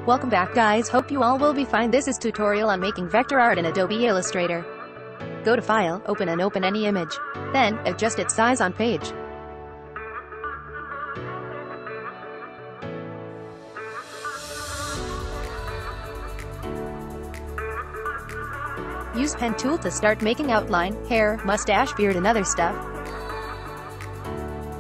Welcome back guys, hope you all will be fine. This is tutorial on making vector art in Adobe Illustrator. Go to File, open any image. Then, adjust its size on page. Use pen tool to start making outline, hair, mustache, beard and other stuff.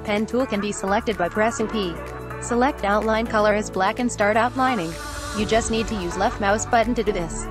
Pen tool can be selected by pressing P. Select outline color as black and start outlining. You just need to use left mouse button to do this.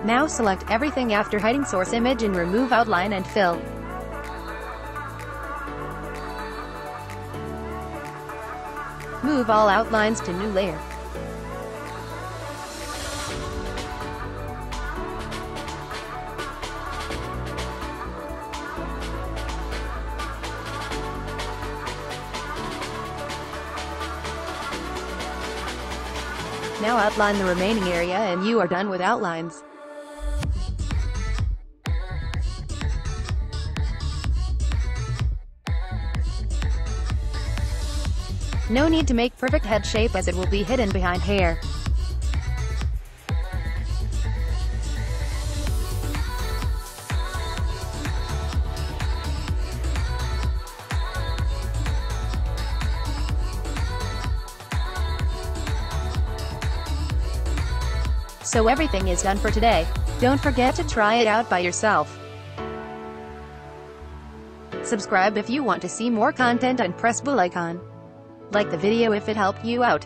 Now select everything after hiding source image and remove outline and fill. Move all outlines to new layer. Now outline the remaining area and you are done with outlines. No need to make perfect head shape as it will be hidden behind hair. So everything is done for today. Don't forget to try it out by yourself. Subscribe if you want to see more content and press bell icon. Like the video if it helped you out.